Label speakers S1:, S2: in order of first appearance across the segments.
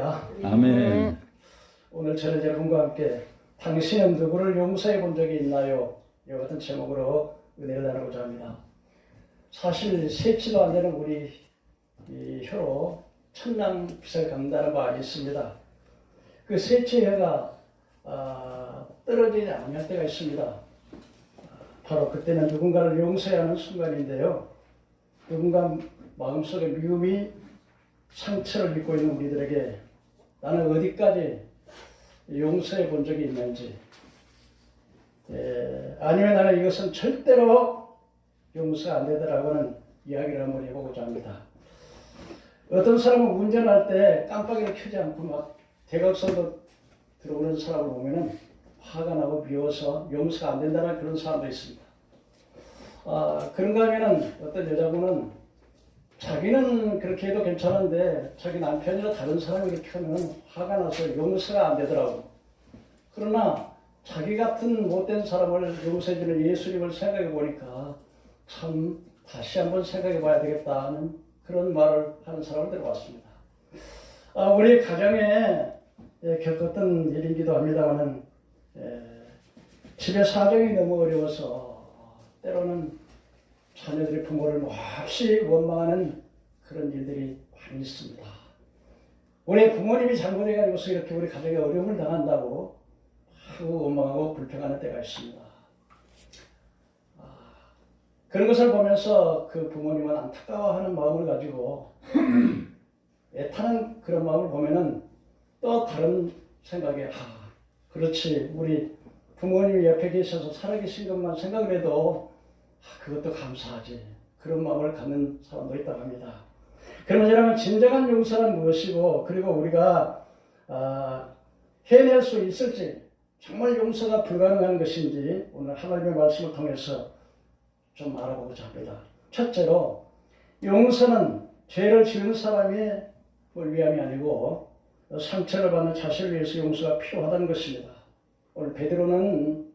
S1: 할렐루야.
S2: 아멘.
S1: 오늘 저는 여러분과 함께 당신은 누구를 용서해 본 적이 있나요? 이와 같은 제목으로 은혜를 나누고자 합니다. 사실 세치도 안 되는 우리 이 혀로 천냥빚을 갚는다는 말이 있습니다. 그 세치 혀가 떨어지지 않을 때가 있습니다. 바로 그때는 누군가를 용서해야 하는 순간인데요. 누군가 마음속에 미움이 상처를 입고 있는 우리들에게 나는 어디까지 용서해 본 적이 있는지, 아니면 나는 이것은 절대로 용서가 안 되더라고는 이야기를 한번 해보고자 합니다. 어떤 사람은 운전할 때 깜빡이를 켜지 않고 막 대각선도 들어오는 사람을 보면은 화가 나고 미워서 용서가 안 된다는 그런 사람도 있습니다. 그런가 하면은 어떤 여자분은 자기는 그렇게 해도 괜찮은데 자기 남편이나 다른 사람이 이렇게 하면 화가 나서 용서가 안 되더라고. 그러나 자기 같은 못된 사람을 용서해주는 예수님을 생각해 보니까 참 다시 한번 생각해 봐야 되겠다는 그런 말을 하는 사람을 들어봤습니다. 우리 가정에 겪었던 일이기도 합니다만은 집의 사정이 너무 어려워서 때로는 자녀들이 부모를 몹시 원망하는 그런 일들이 많이 있습니다. 우리 부모님이 잘못해가지고서 이렇게 우리 가정에 어려움을 당한다고 아주 원망하고 불평하는 때가 있습니다. 그런 것을 보면서 그 부모님은 안타까워하는 마음을 가지고 애타는 그런 마음을 보면은 또 다른 생각에 그렇지, 우리 부모님이 옆에 계셔서 살아계신 것만 생각을 해도 그것도 감사하지, 그런 마음을 갖는 사람도 있다고 합니다. 그러면 여러분, 진정한 용서는 무엇이고, 그리고 우리가 해낼 수 있을지, 정말 용서가 불가능한 것인지 오늘 하나님의 말씀을 통해서 좀 알아보고자 합니다. 첫째로, 용서는 죄를 지은 사람의 위함이 아니고 상처를 받는 자신을 위해서 용서가 필요하다는 것입니다. 오늘 베드로는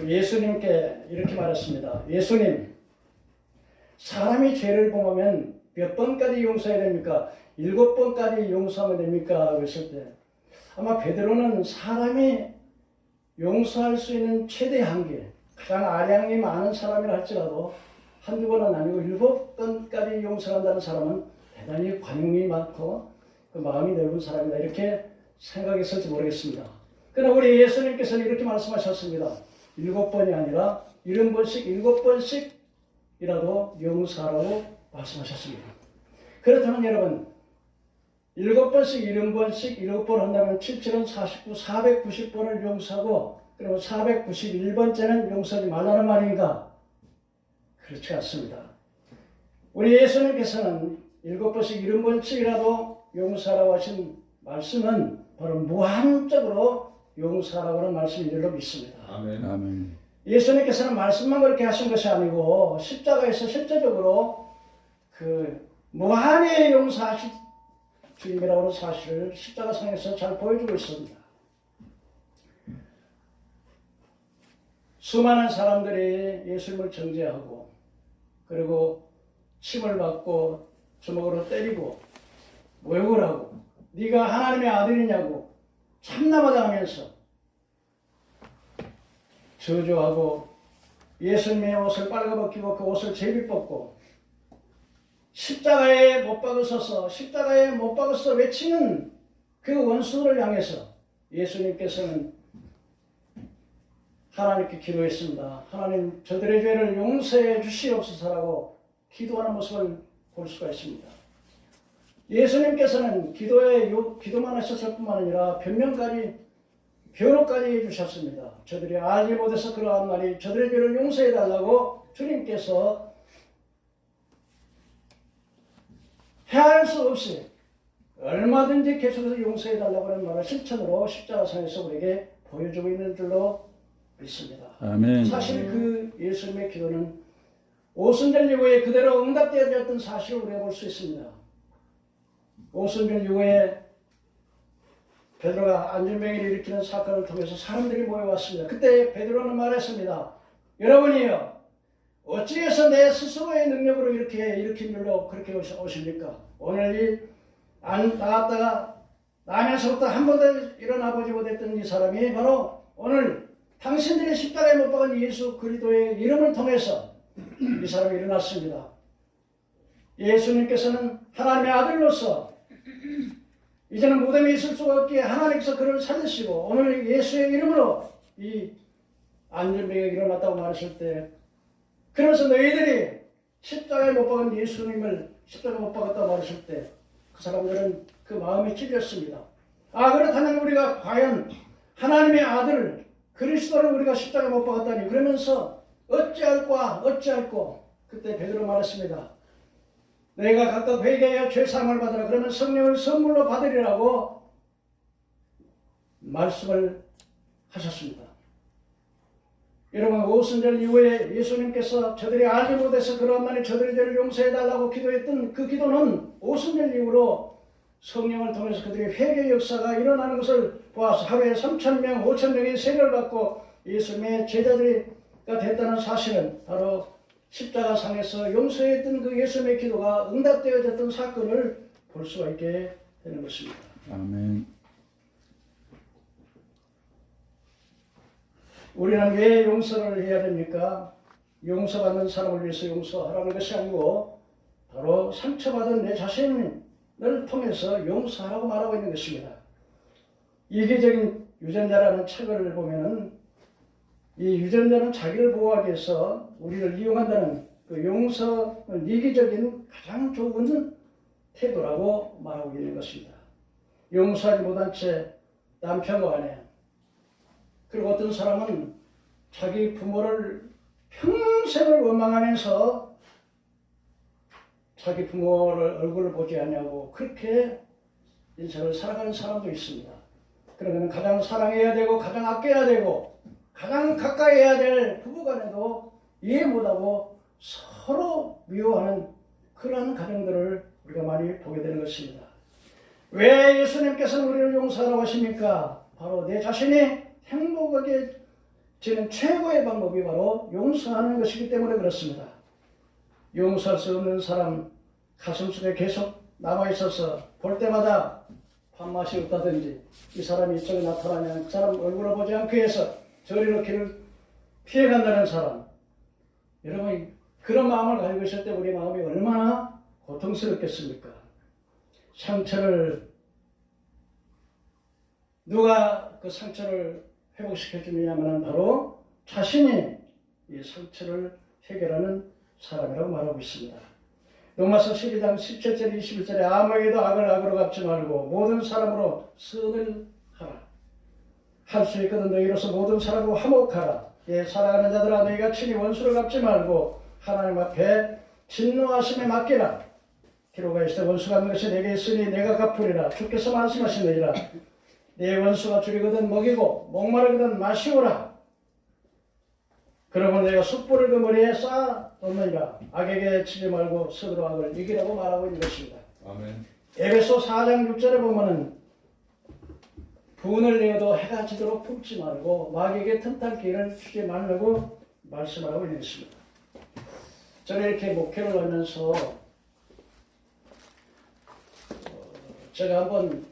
S1: 예수님께 이렇게 말했습니다. 예수님, 사람이 죄를 범하면 몇 번까지 용서해야 됩니까? 7번까지 용서하면 됩니까? 그랬을 때 아마 베드로는 사람이 용서할 수 있는 최대 한계, 가장 아량이 많은 사람이라 할지라도 한두 번은 아니고 7번까지 용서한다는 사람은 대단히 관용이 많고 그 마음이 넓은 사람이다, 이렇게 생각했을지 모르겠습니다. 그러나 우리 예수님께서는 이렇게 말씀하셨습니다. 7번이 아니라 70번씩 7번씩이라도 용서하라고 말씀하셨습니다. 그렇다면 여러분, 7번씩 70번씩 7번 한다면 7, 7은 49, 490번을 용서하고 그리고 491번째는 용서하지 말라는 말인가? 그렇지 않습니다. 우리 예수님께서는 7번씩 70번씩이라도 용서하라고 하신 말씀은 바로 무한적으로 용서하라고 하는 말씀인 줄로 믿습니다.
S2: 아멘. 아멘.
S1: 예수님께서는 말씀만 그렇게 하신 것이 아니고 십자가에서 실제적으로 그 무한히 용서하신 주님이라고 하는 사실을 십자가상에서 잘 보여주고 있습니다. 수많은 사람들이 예수님을 정죄하고 그리고 침을 받고 주먹으로 때리고 모욕을 하고 네가 하나님의 아들이냐고 참나마다 저주하고 예수님의 옷을 빨아벗기고 그 옷을 제비뽑고 십자가에 못 박으소서, 십자가에 못 박으소서 외치는 그 원수들을 향해서 예수님께서는 하나님께 기도했습니다. 하나님, 저들의 죄를 용서해 주시옵소서라고 기도하는 모습을 볼 수가 있습니다. 예수님께서는 기도만 하셨을 뿐만 아니라 변호까지 해주셨습니다. 저들이 알지 못해서 그러한 말이 저들의 죄를 용서해달라고 주님께서 헤아릴 수 없이 얼마든지 계속해서 용서해달라고 하는 말을 실천으로 십자가상에서 우리에게 보여주고 있는 줄로 믿습니다.
S2: 아멘.
S1: 사실 그 예수님의 기도는 오순절 이후에 그대로 응답되었던 사실을 우리가 볼 수 있습니다. 오순절 이후에 베드로가 안전병을 일으키는 사건을 통해서 사람들이 모여왔습니다. 그때 베드로는 말했습니다. 여러분이요, 어찌해서 내 스스로의 능력으로 이렇게 일으킨 줄로 그렇게 오십니까? 오늘 이 안 나갔다가 나면서부터 한 번도 일어나 보지 못했던 이 사람이 바로 오늘 당신들의 십자가에 못 박은 예수 그리스도의 이름을 통해서 이 사람이 일어났습니다. 예수님께서는 하나님의 아들로서 이제는 무덤에 있을 수가 없기에 하나님께서 그를 살리시고 오늘 예수의 이름으로 이 안전병이 일어났다고 말하실 때, 그러면서 너희들이 십자가에 못 박은 예수님을 십자가에 못 박았다고 말하실 때 그 사람들은 그 마음이 찔렸습니다. 아, 그렇다면 우리가 과연 하나님의 아들 그리스도를 우리가 십자가에 못 박았다니, 그러면서 어찌할꼬 그때 베드로 말했습니다. 너희가 각각 회개하여 죄사함을 받으라. 그러면 성령을 선물로 받으리라고 말씀을 하셨습니다. 여러분, 오순절 이후에 예수님께서 저들이 알지 못해서 그러한만에 저들의 죄를 용서해달라고 기도했던 그 기도는 오순절 이후로 성령을 통해서 그들의 회개 역사가 일어나는 것을 보아서 하루에 3,000명, 5,000명의 세례를 받고 예수님의 제자들이가 됐다는 사실은 바로 십자가상에서 용서했던 그 예수님의 기도가 응답되어졌던 사건을 볼 수가 있게 되는 것입니다.
S2: 아멘.
S1: 우리는 왜 용서를 해야 됩니까? 용서받는 사람을 위해서 용서하라는 것이 아니고 바로 상처받은 내 자신을 통해서 용서하라고 말하고 있는 것입니다. 이기적인 유전자라는 책을 보면은 이 유전자는 자기를 보호하기 위해서 우리를 이용한다는 그 용서는 이기적인 가장 좋은 태도라고 말하고 있는 것입니다. 용서하지 못한 채 남편과 아내, 그리고 어떤 사람은 자기 부모를 평생을 원망하면서 자기 부모를 얼굴을 보지 않냐고 그렇게 인생을 살아가는 사람도 있습니다. 그러면 가장 사랑해야 되고 가장 아껴야 되고 가장 가까이 해야 될 부부간에도 이해 못하고 서로 미워하는 그러한 가정들을 우리가 많이 보게 되는 것입니다. 왜 예수님께서는 우리를 용서하라고 하십니까? 바로 내 자신이 행복하게 지는 최고의 방법이 바로 용서하는 것이기 때문에 그렇습니다. 용서할 수 없는 사람 가슴속에 계속 남아있어서 볼 때마다 밥맛이 없다든지 이 사람이 이쪽에 나타나면 그 사람 얼굴을 보지 않기 위해서 저리로 길을 피해간다는 사람, 여러분 그런 마음을 가지고 있을 때 우리 마음이 얼마나 고통스럽겠습니까? 상처를 누가 그 상처를 회복시켜 주느냐면 바로 자신이 이 상처를 해결하는 사람이라고 말하고 있습니다. 로마서 12장 17절 21절에 아무에게도 악을 악으로 갚지 말고 모든 사람으로 선을 하라. 할 수 있거든 너희로서 모든 사람으로 화목하라. 예, 사랑하는 자들아 너희가 친히 원수를 갚지 말고 하나님 앞에 진노하심에 맡기라. 기록하시되 원수 갚는 것이 내게 있으니 내가 갚으리라. 주께서 말씀하시느니라. 내 원수가 줄이거든 먹이고 목마르거든 마시오라. 그러면 내가 숯불을 그 머리에 쌓아 놓느니라. 악에게 치지 말고 스스로 악을 이기라고 말하고 있는 것입니다.
S2: 아멘.
S1: 에베소 4장 6절에 보면은 분을 내어도 해가 지도록 품지 말고 마귀에게 틈탈 기회를 주지 말라고 말씀하고 있는 것입니다. 저는 이렇게 목회를 하면서 제가 한번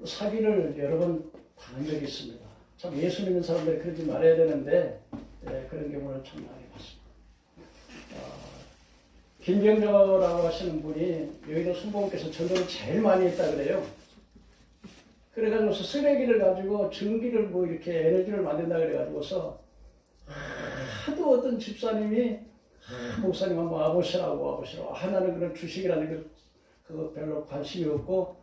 S1: 사기를 여러 번 당한 적이 있습니다. 참 예수 믿는 사람들이 그러지 말아야 되는데 그런 경우를 참 많이 봤습니다. 김병조라고 하시는 분이 여의도 순복음께서 전도를 제일 많이 했다 그래요. 그래가지고서 쓰레기를 가지고 전기를 뭐 이렇게 에너지를 만든다 그래가지고서 하도 어떤 집사님이 목사님 한번 와보시라고 나는 그런 주식이라는 그거 별로 관심이 없고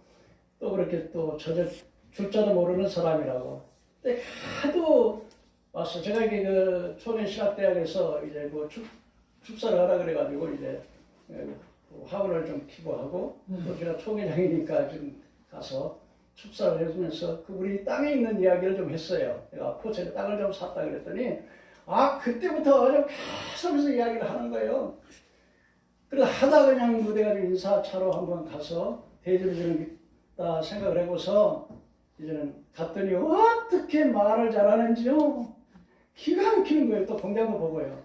S1: 또 그렇게 또 전혀 줄자도 모르는 사람이라고. 근데 하도 왔어. 제가 이게 그 초년신학대학에서 이제 뭐 축사를 하라 그래가지고 이제 학원을 좀 기부하고 또 제가 총회장이니까 좀 가서 축사를 해주면서 그분이 땅에 있는 이야기를 좀 했어요. 내가 포천에 땅을 좀 샀다 그랬더니 그때부터 아주 계속해서 이야기를 하는 거예요. 그래서 하다 그냥 무대가 인사차로 한번 가서 대접해 주는 다 생각을 해보서 이제는 갔더니 어떻게 말을 잘하는지요. 기가 막히는 거예요. 또 공장도 보고요.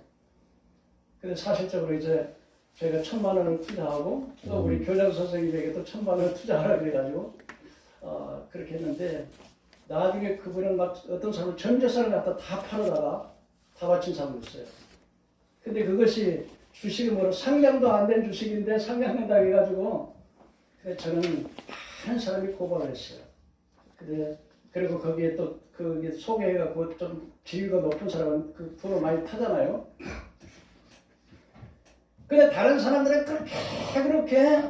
S1: 그래서 사실적으로 이제 저희가 1,000만 원을 투자하고 또 우리 교장 선생님에게 또 1,000만 원을 투자하라 그래가지고 그렇게 했는데 나중에 그분은 막 어떤 사람은 전 재산을 갖다 다 팔아다가 다 바친 사람도 있어요. 근데 그것이 주식이 뭐 상장도 안 된 주식인데 상장된다 해가지고 저는 한 사람이 고발을 했어요. 그리고 거기에 또 그게 소개해갖고 좀 지위가 높은 사람은 그 돈을 많이 타잖아요. 근데 다른 사람들은 그렇게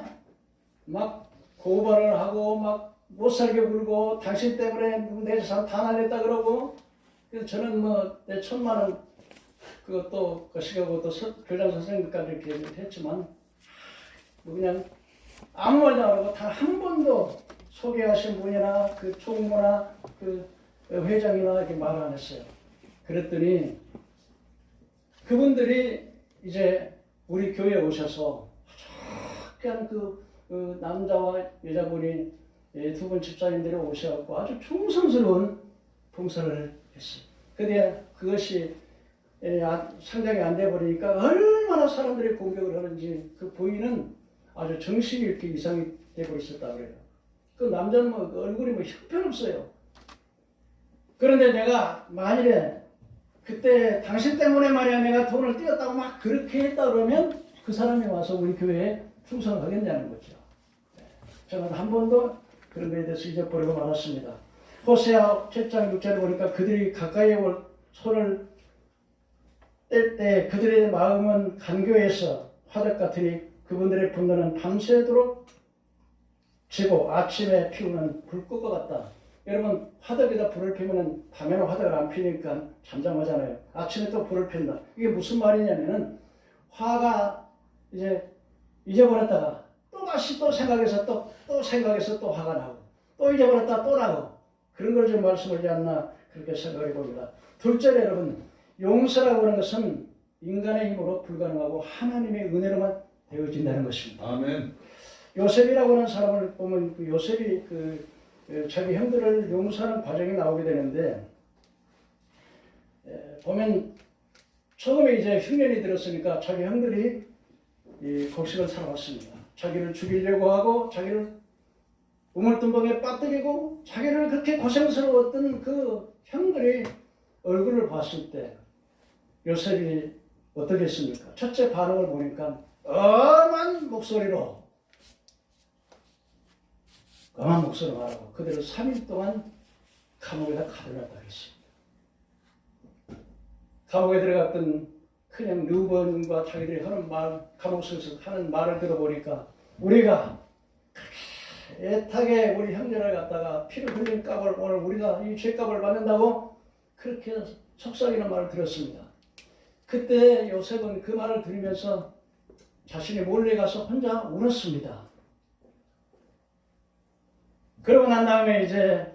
S1: 막 고발을 하고 막 못살게 굴고 당신 때문에 내 재산 다 날렸다 그러고 그래서 저는 뭐 내 1,000만 원 그것도 거시기하고 또 교장 선생님까지 이렇게 했지만 뭐 그냥 아무 말도 안 하고 단 한 번도 소개하신 분이나 그 총무나 그 회장이나 이렇게 말 안 했어요. 그랬더니 그분들이 이제 우리 교회에 오셔서 그냥 그 남자와 여자분이 두 분 집사님들이 오셔갖고 아주 충성스러운 봉사를 했어요. 근데 그것이 상장이 안 돼버리니까 얼마나 사람들이 공격을 하는지 그 부인은 아주 정신이 이렇게 이상이 되고 있었다 그래요. 그 남자는 뭐 얼굴이 뭐 형편없어요. 그런데 내가 만일에 그때 당신 때문에 말이야 내가 돈을 띄었다고 막 그렇게 했다 그러면 그 사람이 와서 우리 교회에 충성을 하겠냐는 거죠. 저는 한 번도 그런 거에 대해서 잊어버리고 말았습니다. 호세아 7장 6절에 보니까 그들이 가까이에 올 손을 뗄 때 그들의 마음은 간교해서 화덕 같으니 그분들의 분노는 밤새도록 지고 아침에 피우는 불꽃과 같다. 여러분 화덕에다 불을 피우면 밤에는 화덕을 안 피니까 잠잠하잖아요. 아침에 또 불을 핀다. 이게 무슨 말이냐면은 화가 이제 잊어버렸다가 또 다시 또 생각해서 또 생각해서 또 화가 나고 또 잊어버렸다가 또 나고 그런 걸 좀 말씀하지 않나 그렇게 생각해 봅니다. 둘째로 여러분 용서라고 하는 것은 인간의 힘으로 불가능하고 하나님의 은혜로만 되어진다는 것입니다.
S2: 아멘.
S1: 요셉이라고 하는 사람을 보면 그 요셉이 자기 형들을 용서하는 과정이 나오게 되는데 보면 처음에 이제 흉년이 들었으니까 자기 형들이 이 곡식을 살아왔습니다. 자기를 죽이려고 하고 자기를 우물뚱방에 빠뜨리고 자기를 그렇게 고생스러웠던 그 형들이 얼굴을 봤을 때 요셉이 어떻게 했습니까? 첫째 반응을 보니까 엄한 목소리로 말하고 그대로 3일 동안 감옥에다 가둬놨다 했습니다. 감옥에 들어갔던 그냥 르우번과 자기들이 하는 말, 감옥 속에서 하는 말을 들어보니까 우리가 애타게 우리 형제를 갖다가 피를 흘린 값을 오늘 우리가 이 죄값을 받는다고 그렇게 속삭이는 말을 들었습니다. 그때 요셉은 그 말을 들으면서 자신이 몰래 가서 혼자 울었습니다. 그러고 난 다음에 이제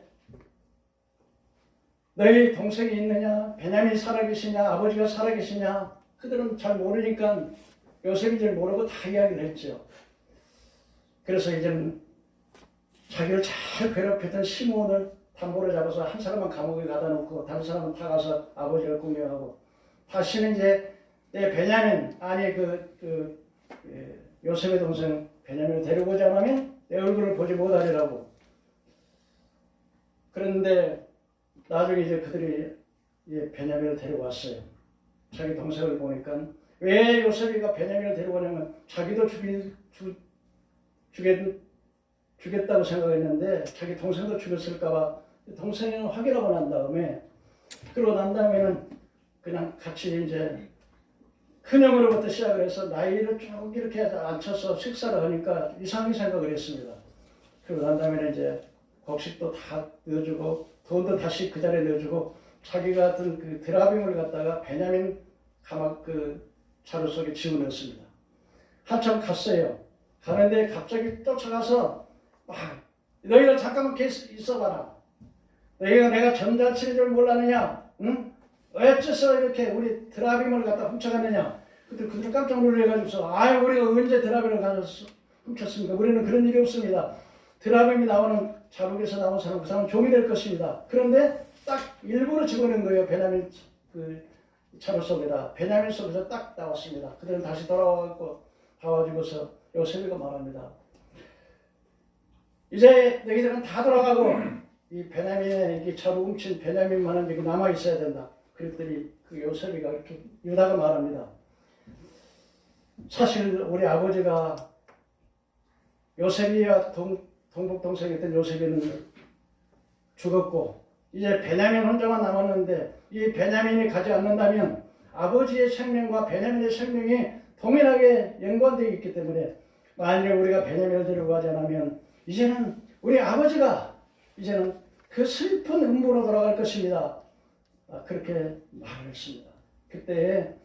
S1: 너희 동생이 있느냐? 베냐민이 살아계시냐? 아버지가 살아계시냐? 그들은 잘 모르니까 요셉인 줄 모르고 다 이야기를 했죠. 그래서 이제는 자기를 잘 괴롭혔던 시몬을 담보로 잡아서 한 사람은 감옥에 가다 놓고 다른 사람은 다 가서 아버지를 공격하고 다시는 이제 내 베냐민 아니 요셉의 동생 베냐민을 데려오지 않으면 내 얼굴을 보지 못하리라고. 그런데 나중에 이제 그들이 베냐민을 데려왔어요. 자기 동생을 보니까 왜 요셉이가 베냐민을 데려오냐면 자기도 죽겠다고 생각했는데 자기 동생도 죽였을까봐 동생은 확인하고 난 다음에는 그냥 같이 이제 큰형으로부터 시작을 해서 나이를 쭉 이렇게 앉혀서 식사를 하니까 이상하게 생각을 했습니다. 그러고 난 다음에는 이제 곡식도 다 넣어주고 돈도 다시 그 자리에 넣어주고 자기가 어떤 그 드라빔을 갖다가 베냐민 가막 그 자루 속에 집어넣었습니다. 한참 갔어요. 가는데 갑자기 쫓아가서 너희들 잠깐만 있어봐라. 너희가 내가 점잔치를 줄 몰랐느냐? 응? 어째서 이렇게 우리 드라빔을 갖다 훔쳐갔느냐? 그때 그들 깜짝 놀래가지고서 우리가 언제 드라빔을 가서 훔쳤습니까? 우리는 그런 일이 없습니다. 드라빔이 나오는 자국에서 나온 사람 그 사람은 종이 될 것입니다. 그런데 딱 일부러 집어넣은 거예요. 베냐민 그 차로 속에다 베냐민 속에서 딱 나왔습니다. 그들은 다시 돌아와가지고서 요셉이가 말합니다. 이제 너희들은 다 돌아가고 이 베냐민의 이 차로 훔친 베냐민만은 여기 남아 있어야 된다. 그랬더니 그 요셉이가 이렇게 유다가 말합니다. 사실 우리 아버지가 요셉이와 동북 동생이었던 요셉이는 죽었고 이제 베냐민 혼자만 남았는데 이 베냐민이 가지 않는다면 아버지의 생명과 베냐민의 생명이 동일하게 연관되어 있기 때문에 만약에 우리가 베냐민을 데려가지 않으면 이제는 우리 아버지가 이제는 그 슬픈 음부로 돌아갈 것입니다. 그렇게 말을 했습니다. 그때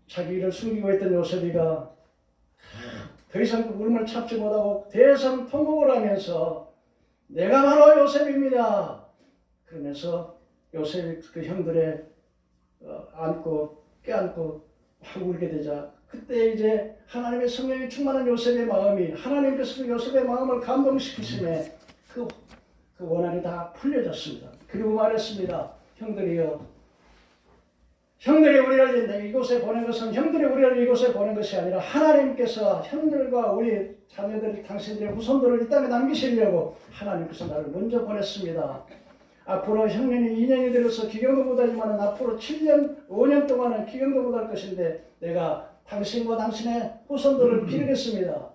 S1: 자기를 숨기고 있던 요셉이가 더 이상 그 울음을 참지 못하고 대성 통곡을 하면서 내가 바로 요셉입니다. 그러면서 요셉이 그 형들의 안고 껴안고 막 울게 되자 그때 이제 하나님의 성령이 충만한 요셉의 마음이 하나님께서 그 요셉의 마음을 감동시키심에 그 원한이 다 풀려졌습니다. 그리고 말했습니다. 형들이 우리를 이곳에 보낸 것은 형들이 우리를 이곳에 보낸 것이 아니라 하나님께서 형들과 우리 자녀들, 당신들의 후손들을 이 땅에 남기시려고 하나님께서 나를 먼저 보냈습니다. 앞으로 형년이 2년이 들어서 기경도 못하지만 앞으로 7년, 5년 동안은 기경도 못할 것인데 내가 당신과 당신의 후손들을 기르겠습니다.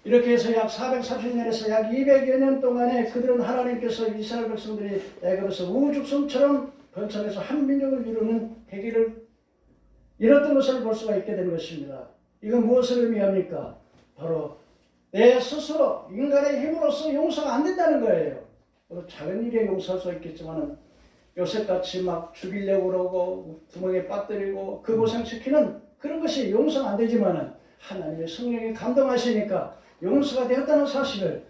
S1: 이렇게 해서 약 430년에서 약 200여 년 동안에 그들은 하나님께서 이스라엘 백성들이 애굽에서 우죽순처럼 번성해서 한 민족을 이루는 계기를 이뤘던 것을 볼 수가 있게 된 것입니다. 이건 무엇을 의미합니까? 바로 내 스스로 인간의 힘으로서 용서가 안 된다는 거예요. 작은 일에 용서할 수 있겠지만 요셉같이 막 죽이려고 그러고 구멍에 빠뜨리고 그 고생시키는 그런 것이 용서가 안 되지만 하나님의 성령이 감동하시니까 용서가 되었다는 사실을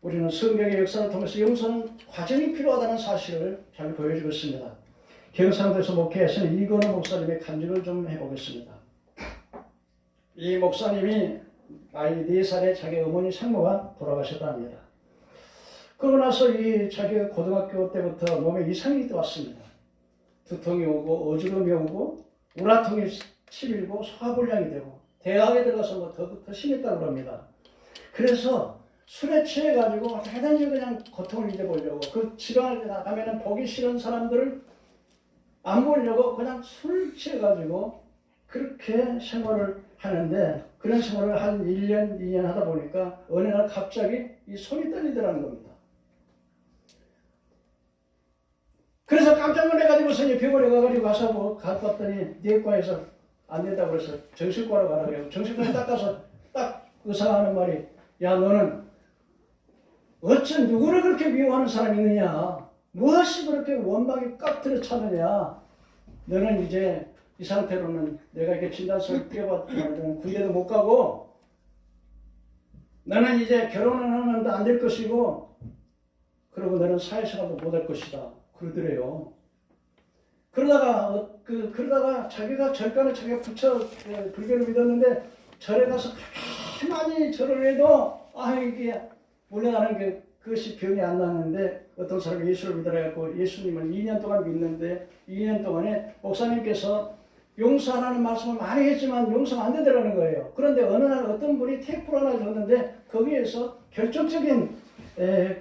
S1: 우리는 성경의 역사를 통해서 용서는 과정이 필요하다는 사실을 잘 보여주고 있습니다. 경상도에서 목회하시는 이건우 목사님의 간증을 좀 해보겠습니다. 이 목사님이 나이 4살에 자기 어머니 생모가 돌아가셨다 합니다. 그러고 나서 자기가 고등학교 때부터 몸에 이상이 왔습니다. 두통이 오고 어지럼이 오고 우라통이 치밀고 소화불량이 되고 대학에 들어가서 더 심했다고 합니다. 그래서 술에 취해가지고 대단히 그냥 고통을 잊어보려고 그 지방에 나가면 보기 싫은 사람들을 안 보려고 그냥 술을 취해가지고 그렇게 생활을 하는데 그런 생활을 한 1년, 2년 하다 보니까 어느 날 갑자기 이 손이 떨리더라는 겁니다. 그래서 깜짝 놀래가지고서 병원에 가가지고 가서 갖고 왔더니 내과에서 안 된다고 그래서 정신과로 가라고 해요. 정신과에 딱 가서 딱 의사가 하는 말이 야 너는 어찌 누구를 그렇게 미워하는 사람이 있느냐 무엇이 그렇게 원망이 깍들어 차느냐 너는 이제 이 상태로는 내가 이렇게 진단서를 띄워봤지만 군대도 못 가고 너는 이제 결혼은 하면 안 될 것이고 그리고 너는 사회생활도 못 할 것이다 그러더래요. 그러다가 자기가 절간에 자기가 부처 불교를 믿었는데 절에 가서 가만히 절을 해도 이게 원래 나는 그것이 병이 안 났는데 어떤 사람이 예수를 믿으라고 예수님을 2년 동안 믿는데 2년 동안에 목사님께서 용서하라는 말씀을 많이 했지만 용서가 안 되더라는 거예요. 그런데 어느 날 어떤 분이 테이프를 하나 줬는데 거기에서 결정적인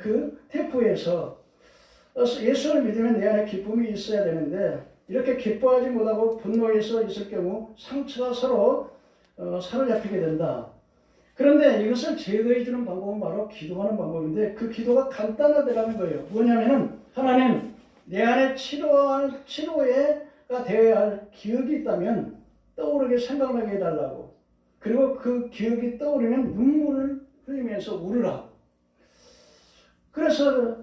S1: 그 테이프에서 예수를 믿으면 내 안에 기쁨이 있어야 되는데 이렇게 기뻐하지 못하고 분노해서 있을 경우 상처가 서로 사로잡히게 된다. 그런데 이것을 제거해 주는 방법은 바로 기도하는 방법인데 그 기도가 간단하다는 거예요. 뭐냐면은 하나님 내 안에 치료가 되어야 할 기억이 있다면 떠오르게 생각나게 해달라고. 그리고 그 기억이 떠오르면 눈물을 흘리면서 울으라고. 그래서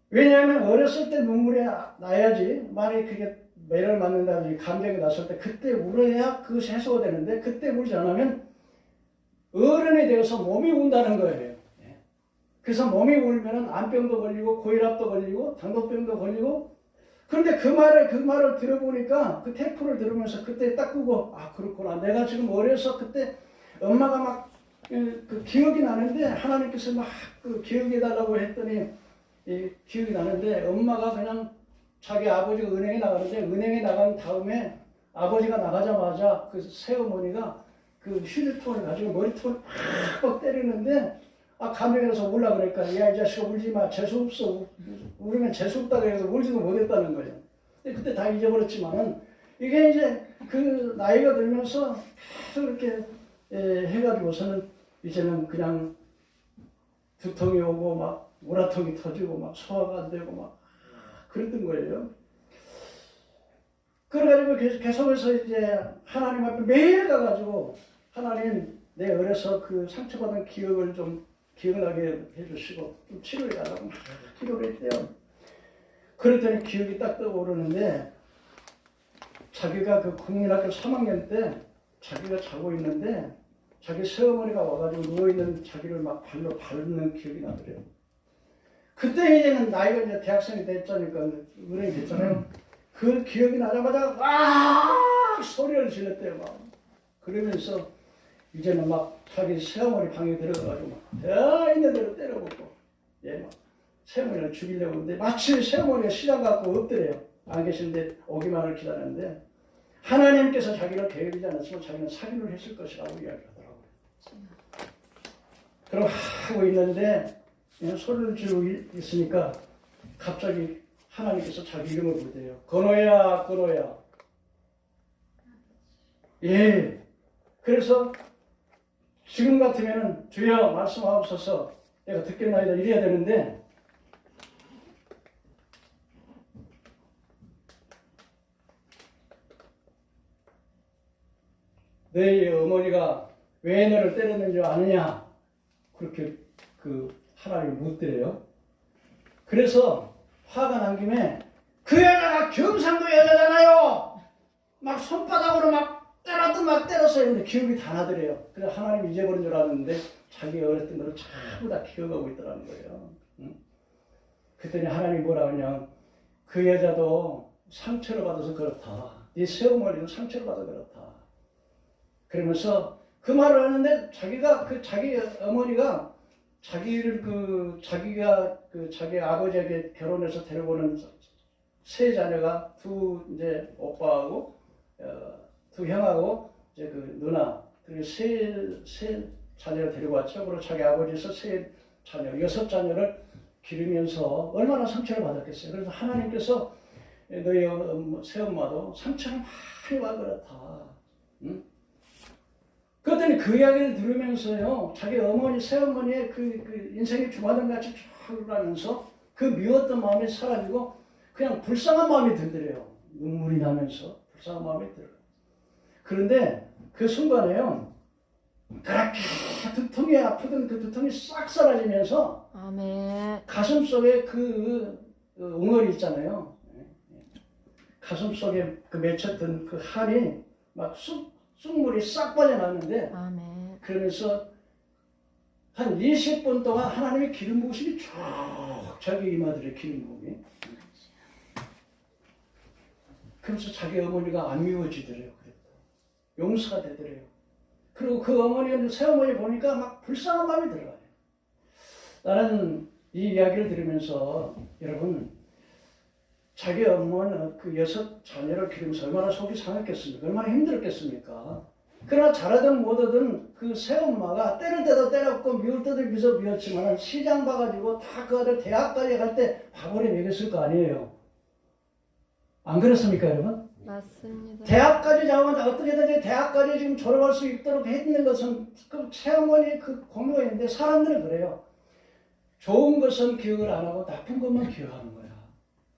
S1: 왜냐하면 어렸을 때 눈물이 나야지 만약에 그게 매를 맞는다든지 감정이 났을 때 그때 울어야 그것이 해소가 되는데 그때 울지 않으면 어른이 되어서 몸이 운다는 거예요. 그래서 몸이 울면은 암병도 걸리고 고혈압도 걸리고 당뇨병도 걸리고 그런데 그 말을 들어보니까 그 테이프를 들으면서 그때 딱 끄고 그렇구나 내가 지금 어려서 그때 엄마가 막 그 기억이 나는데 하나님께서 막 그 기억해달라고 했더니 기억이 나는데 엄마가 그냥 자기 아버지가 은행에 나가는데 은행에 나간 다음에 아버지가 나가자마자 그 새어머니가 그 휴지통을 가지고 머리통을 팍 때리는데 감정에서 울라 그러니까 야 이 자식아 울지 마 재수 없어 울으면 재수 없다고 해서 울지도 못했다는 거예요. 근데 그때 다 잊어버렸지만은 이게 이제 그 나이가 들면서 계속 이렇게 해가지고서는 이제는 그냥 두통이 오고 막 우라통이 터지고 막 소화가 안 되고 막 그랬던 거예요. 그래가지고 계속해서 이제 하나님 앞에 매일 가가지고 하나님 내 어려서 그 상처받은 기억을 좀 기억나게 해주시고 좀 치료해달라고 막 기도를 했대요. 그랬더니 기억이 딱 떠오르는데 자기가 그 국민학교 3학년 때 자기가 자고 있는데 자기 새어머니가 와가지고 누워있는 자기를 막 발로 밟는 기억이 나더래요. 그때 이제는 나이가 이제 대학생이 됐자니까 은행이 됐잖아요. 그 기억이 나자마자 소리를 질렀대요. 막 그러면서 이제는 막 자기 새어머니 방에 들어가가지고 막 있는 대로 때려먹고 막 새어머니를 죽이려고 하는데 마침 새어머니가 시장 갖고 없더래요. 안 계신데 오기만을 기다렸는데 하나님께서 자기를 계획하지 않았으면 자기는 살인을 했을 것이라고 이야기하더라고요. 그럼 하고 있는데 소리를 지르고 있으니까 갑자기 하나님께서 자기 이름을 부르대요. 건호야, 건호야. 예. 그래서 지금 같으면은 주여 말씀하옵소서 내가 듣겠나이다 이래야 되는데 너희 어머니가 왜 너를 때렸는 줄 아느냐? 그렇게 그 하나님을 묻더래요. 그래서 화가 난 김에 그 여자가 경상도 여자잖아요. 막 손바닥으로 막 때려도 막 때렸어요. 근데 기억이 다 나더래요. 그래서 하나님 잊어버린 줄 알았는데 자기가 어렸던 거를 전부 다 기억하고 있더라는 거예요. 응? 그랬더니 하나님 뭐라 하냐? 그 여자도 상처를 받아서 그렇다. 네 새어머니도 상처를 받아서 그렇다. 그러면서 그 말을 하는데 자기가 그 자기 어머니가 자기를 자기가 자기 아버지에게 결혼해서 데려오는 세 자녀가 두 이제 오빠하고 두 형하고 이제 그 누나 그리고 세 자녀를 데리고 왔죠. 그리고 자기 아버지에서 세 자녀 6자녀를 기르면서 얼마나 상처를 받았겠어요. 그래서 하나님께서 너희 새엄마도 상처를 많이 받아 그렇다. 응? 그랬더니 그 이야기를 들으면서요, 자기 어머니, 새어머니의 그 인생의 주마등 같이 쭉 흘러가면서 그 미웠던 마음이 사라지고 그냥 불쌍한 마음이 들더래요. 눈물이 나면서 불쌍한 마음이 들어요. 그런데 그 순간에요, 그렇게 두통이 아프던 그 두통이 싹 사라지면서 아멘. 가슴 속에 그 웅얼이 있잖아요. 가슴 속에 그 맺혔던 그 한이 막 쑥물이 싹 빠져나왔는데 아멘. 그러면서 한 20분 동안 하나님의 기름 부으심이 쭉 자기 이마들의 기름 부음이 그러면서 자기 어머니가 안 미워지더래요. 용서가 되더래요. 그리고 그 어머니, 새어머니 보니까 막 불쌍한 마음이 들어가요. 나는 이 이야기를 들으면서 여러분 자기 어머니는 그 6자녀를 기르면서 얼마나 속이 상했겠습니까? 얼마나 힘들었겠습니까? 그러나 잘하든 못하든 그 새엄마가 때릴 때도 때렸고 미울 때도 미웠지만 시장 봐가지고 다 그 아들 대학까지 갈 때 밥벌이 먹였을 거 아니에요. 안 그렇습니까 여러분?
S2: 맞습니다.
S1: 대학까지 자면 어떻게든지 대학까지 지금 졸업할 수 있도록 했는 것은 그 새어머니 그 공로가 있는데 사람들은 그래요. 좋은 것은 기억을 안 하고 나쁜 것만 기억하는 거야.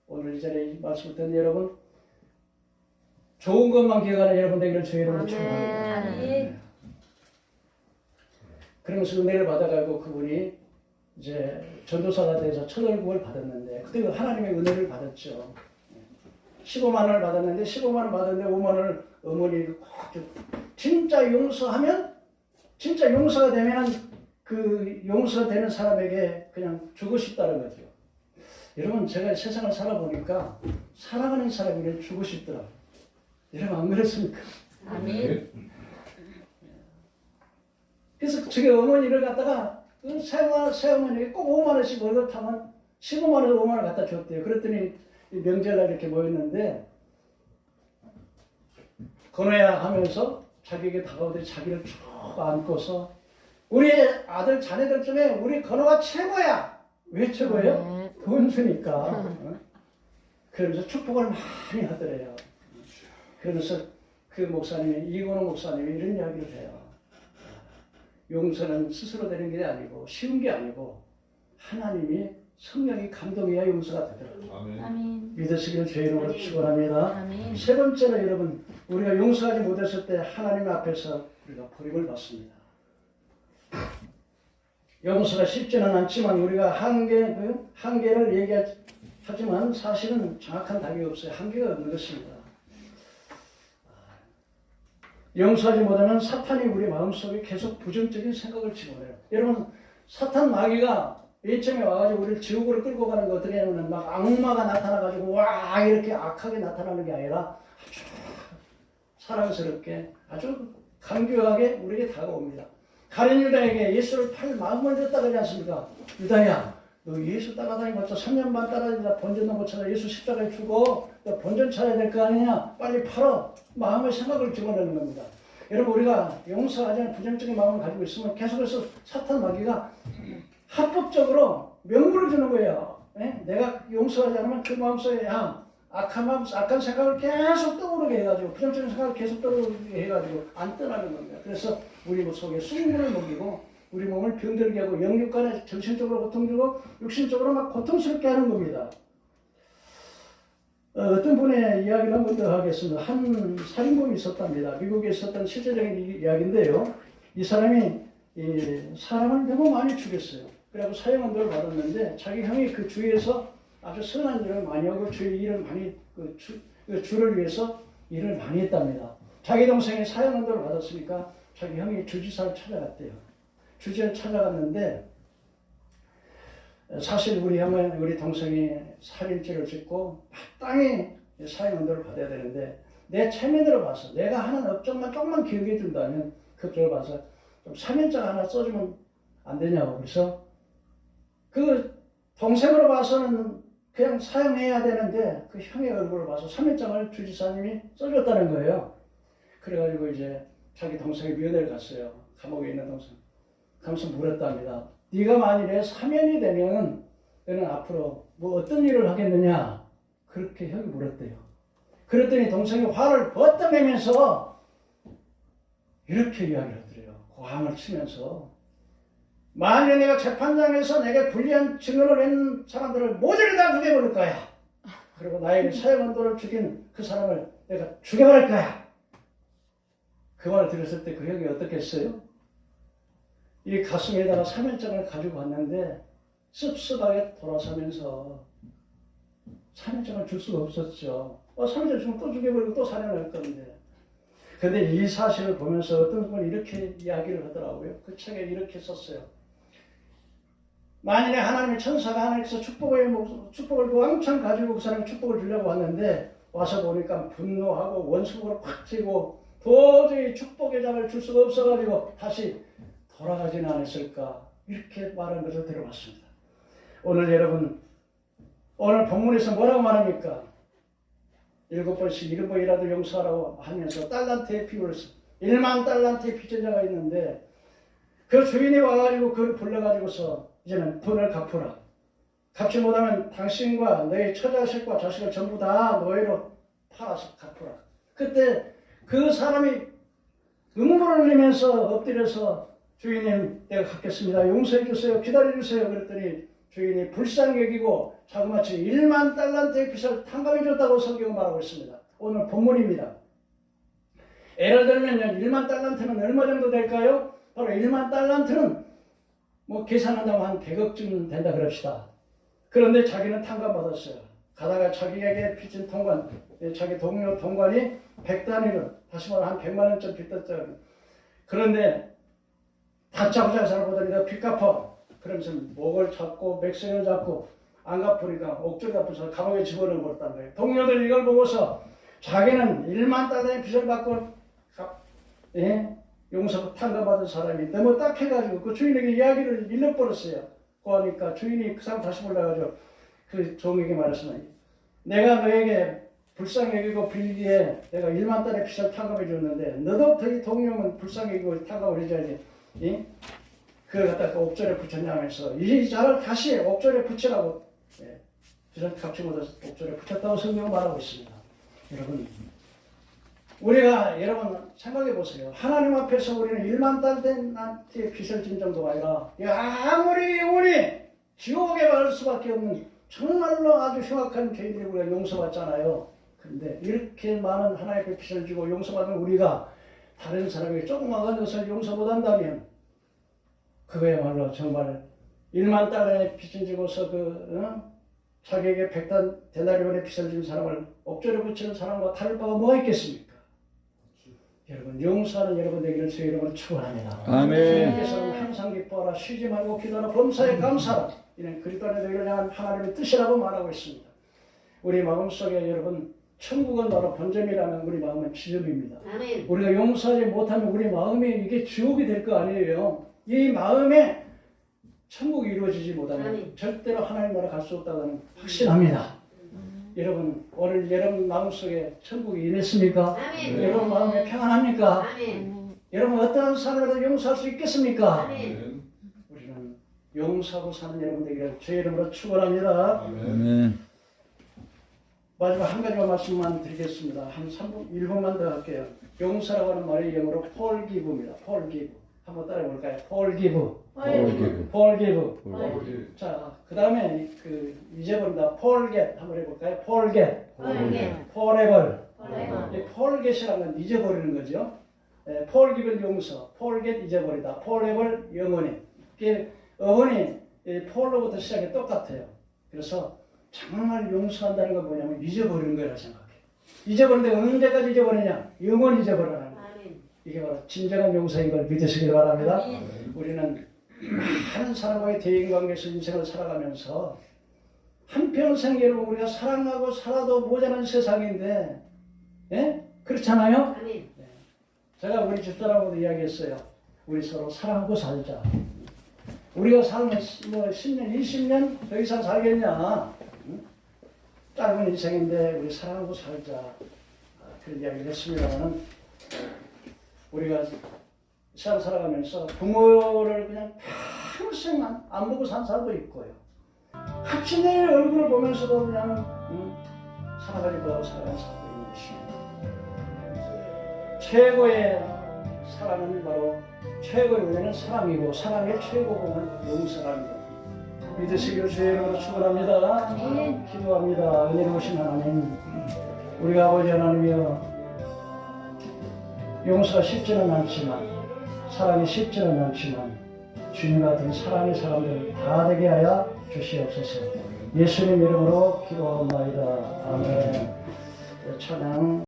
S1: 오늘 이 자리에 말씀을 듣는 여러분, 좋은 것만 기억하는 여러분 되기를 주의 이름으로 축원합니다. 그러면서 은혜를 받아가지고 그분이 이제 전도사가 돼서 첫 월급을 받았는데 그때 하나님의 은혜를 받았죠. 15만 원을 받았는데 15만 원 받았는데 5만 원을 어머니 진짜 용서하면 진짜 용서가 되면 그 용서되는 사람에게 그냥 주고 싶다는 거죠. 여러분 제가 세상을 살아보니까 사랑하는 사람에게 주고 싶더라고요. 여러분 안 그렇습니까?
S2: 아멘.
S1: 그래서 저기 어머니를 갖다가 새어머니에게 꼭 5만 원씩 월급 타면 15만 원 5만 원 갖다 줬대요. 그랬더니 명절날 이렇게 모였는데 건호야 하면서 자기에게 다가오더니 자기를 쭉 안고서 우리 아들 자네들 중에 우리 건호가 최고야. 왜 최고예요? 돈 주니까. 그러면서 축복을 많이 하더래요. 그러면서 그 목사님이 이건호 목사님이 이런 이야기를 해요. 용서는 스스로 되는 게 아니고 쉬운 게 아니고 하나님이 성령이 감동해야 용서가 되더라고요.
S2: 아멘.
S1: 믿으시기를 주의 이름으로 축원합니다.
S2: 아멘.
S1: 세 번째로 여러분 우리가 용서하지 못했을 때 하나님 앞에서 우리가 버림을 받습니다. 용서가 쉽지는 않지만 우리가 한계를 얘기하지만 사실은 정확한 답이 없어요. 한계가 없는 것입니다. 용서하지 못하면 사탄이 우리 마음속에 계속 부정적인 생각을 집어넣어요. 여러분 사탄 마귀가 이쯤에 와가지고 우리를 지옥으로 끌고 가는 거 어떻게 하냐면 막 악마가 나타나가지고 와 이렇게 악하게 나타나는 게 아니라 아주 사랑스럽게 아주 간교하게 우리에게 다가옵니다. 가룟 유다에게 예수를 팔 마음을 줬다 그러지 않습니까? 유다야 너 예수 따라다니봤자 3년 반 따라다니다 본전도 못 찾아 예수 십자가에 죽어 너 본전 찾아야 될 거 아니냐 빨리 팔어 마음의 생각을 집어넣는 겁니다. 여러분 우리가 용서하지 않은 부정적인 마음을 가지고 있으면 계속해서 사탄 마귀가 합법적으로 명분을 주는 거예요. 네? 내가 용서하지 않으면 그 마음속에 악한 생각을 계속 떠오르게 해가지고 부정적인 생각을 계속 떠오르게 해가지고 안 떠나는 겁니다. 그래서 우리 속에 수분을 먹이고 우리 몸을 병들게 하고 영육 간에 정신적으로 고통 주고 육신적으로 막 고통스럽게 하는 겁니다. 어떤 분의 이야기를 한 번 더 하겠습니다. 한 살인범이 있었답니다. 미국에 있었던 실제적인 이야기인데요. 이 사람이 사람을 너무 많이 죽였어요. 그래서 사형언도를 받았는데 자기 형이 그 주위에서 아주 선한 일을 많이 하고 주의 일을 많이 주를 위해서 일을 많이 했답니다. 자기 동생이 사형언도를 받았으니까 자기 형이 주지사를 찾아갔대요. 주지사를 찾아갔는데 사실 우리 형은 우리 동생이 살인죄를 짓고 마땅히 사형언도를 받아야 되는데 내 체면으로 봐서 내가 하는 업적만 조금만 기억해 준다면 그 업적을 봐서 좀 사면장 하나 써주면 안 되냐고. 그래서 그 동생으로 봐서는 그냥 사형해야 되는데 그 형의 얼굴을 봐서 사면장을 주지사님이 써줬다는 거예요. 그래가지고 이제 자기 동생이 면회를 갔어요. 감옥에 있는 동생. 가면서 물었답니다. 네가 만일에 사면이 되면 너는 앞으로 뭐 어떤 일을 하겠느냐? 그렇게 형이 물었대요. 그랬더니 동생이 화를 버뜩 내면서 이렇게 이야기를 하더래요. 고함을 치면서 만일 내가 재판장에서 내게 불리한 증언을 낸 사람들을 모조리 다 죽여버릴 거야. 그리고 나에게 사형언도를 죽인 그 사람을 내가 죽여버릴 거야. 그 말을 들었을 때 그 형이 어떻게 했어요? 이 가슴에다가 사면장을 가지고 왔는데 씁쓸하게 돌아서면서 사면장을 줄 수가 없었죠. 사면장 주면 또 죽여버리고 또 사냥을 할 건데. 근데 이 사실을 보면서 어떤 분이 이렇게 이야기를 하더라고요. 그 책에 이렇게 썼어요. 만일에 하나님의 천사가 하나님께서 축복을 왕창 가지고 그 사람이 축복을 주려고 왔는데 와서 보니까 분노하고 원수로 팍 찌고 도저히 축복의 장을 줄 수가 없어가지고 다시 돌아가지는 않았을까 이렇게 말하는 것을 들어봤습니다. 오늘 여러분 오늘 본문에서 뭐라고 말합니까? 7번씩 7번이라도 용서하라고 하면서 달란트의 비유를 1만 달란트의 빚쟁이가 있는데 그 주인이 와가지고 그를 불러가지고서 이제는 돈을 갚으라. 갚지 못하면 당신과 너의 처자식과 자식을 전부 다 노예로 팔아서 갚으라. 그때 그 사람이 눈물을 흘리면서 엎드려서 주인님 내가 갚겠습니다. 용서해 주세요. 기다려 주세요. 그랬더니 주인이 불쌍히 여기고 자그마치 1만 달란트의 빚을 탕감해 줬다고 성경은 말하고 있습니다. 오늘 본문입니다. 예를 들면 1만 달란트는 얼마 정도 될까요? 바로 1만 달란트는 계산한다면 한 100억쯤 된다 그럽시다. 그런데 자기는 탕감받았어요. 가다가 자기에게 빚진 통관, 자기 동료 통관이 100단위로 다시 말하면 한 100만 원쯤 빚졌죠. 그런데 다짜고짜 살아보더니 너 빚 갚아. 그러면서 목을 잡고 맥성을 잡고 안 갚으니까 옥줄 갚아서 감옥에 집어넣어 버렸다는 거예요. 동료들 이걸 보고서 자기는 1만 달러의 빚을 받고 용서 탕감받은 사람이 너무 딱해가지고 그 주인에게 이야기를 일러버렸어요. 그러니까 주인이 그 사람 다시 불러가지고 그 종에게 말했습니다. 내가 너에게 불쌍히 여기고 빌기에 내가 1만 달의 빚을 탕감해 줬는데 너도 이 동료는 불쌍히 여기고 탕감을 해줘야지. 예? 그걸 갖다 그 옥절에 붙였냐 하면서 이 자를 다시 옥절에 붙이라고 빚을 갚지 못해서 옥절에 붙였다고 성경은 말하고 있습니다. 여러분 우리가 여러분 생각해 보세요. 하나님 앞에서 우리는 1만 달 된 나한테 빚을 진 정도가 아니라 아무리 우리 지옥에 갈 수밖에 없는 정말로 아주 흉악한 죄인들이 우리가 용서받잖아요. 그런데 이렇게 많은 하나님의 빚을 지고 용서받은 우리가 다른 사람에게 조그마한 것을 용서 못한다면 그거야말로 정말 1만 달러의 빚을 지고서 자기에게 100데나리온의 빚을 진 사람을 옥절에 붙이는 사람과 다를 바가 뭐가 있겠습니까? 여러분 용서하는 여러분 되기를 주의 이름으로 축원합니다.
S3: 아멘.
S1: 주님께서는 항상 기뻐하라 쉬지 말고 기도하라 범사에 감사하라 이는 그리스도 안에 너희를 향한 하나님의 뜻이라고 말하고 있습니다. 우리 마음속에 여러분 천국은 바로 본점이라면 우리 마음은 지점입니다.
S4: 아멘.
S1: 우리가 용서하지 못하면 우리 마음이 이게 지옥이 될 거 아니에요. 이 마음에 천국이 이루어지지 못하면
S4: 아멘.
S1: 절대로 하나님 나라 갈 수 없다는 확신합니다. 여러분 오늘 여러분 마음속에 천국이 임했습니까?
S4: 아멘.
S1: 여러분 마음에 평안합니까?
S4: 아멘.
S1: 여러분 어떠한 사람이라도 용서할 수 있겠습니까?
S4: 아멘.
S1: 우리는 용서하고 사는 여러분 되기를 주의 이름으로 축원합니다.
S3: 아멘.
S1: 마지막 한 가지만 말씀만 드리겠습니다. 한 3분, 1분만 더 할게요. 용서라고 하는 말이 영어로 forgive입니다. forgive. 한번 따라해 볼까요? forgive. forgive. 자, 그 다음에 잊어버린다. forget. 한번 해볼까요? forget. forever. 이 forget이라는 건 잊어버리는 거죠. forgive는 용서, forget 잊어버리다, forever 영원히. 이게 어원이 for로부터 시작이 똑같아요. 그래서 정말 용서한다는 건 뭐냐면 잊어버리는 거라 생각해. 잊어버리는데 언제까지 잊어버리냐? 영원히 잊어버려라. 이게 바로 진정한 용서인 걸 믿으시길 바랍니다. 우리는 많은 사람과의 대인관계에서 인생을 살아가면서 한평생 여러분 우리가 사랑하고 살아도 모자란 세상인데 그렇잖아요? 제가 우리 집사람하고도 이야기했어요. 우리 서로 사랑하고 살자. 우리가 살면 뭐 10년, 20년 더 이상 살겠냐? 짧은 인생인데 우리 사랑하고 살자. 그런 이야기를 했습니다만 우리가 세상 살아가면서 부모를 그냥 평생 안 보고 산 사람도 있고요. 같이 내 얼굴을 보면서도 그냥 살아가지 못하고 살아가는 사람도 있는 것입니다. 최고의 사랑은 바로 최고의 은혜는 사랑이고 사랑의 최고봉은 용서랍니다. 믿으시기를 주의 이름으로 축원합니다. 기도합니다. 은혜로우신 하나님, 우리가 아버지 하나님이여 용서가 쉽지는 않지만 사랑이 쉽지는 않지만 주님 같은 사랑의 사람들 다 되게 하여 주시옵소서. 예수님 이름으로 기도하옵나이다. 아멘. 찬양.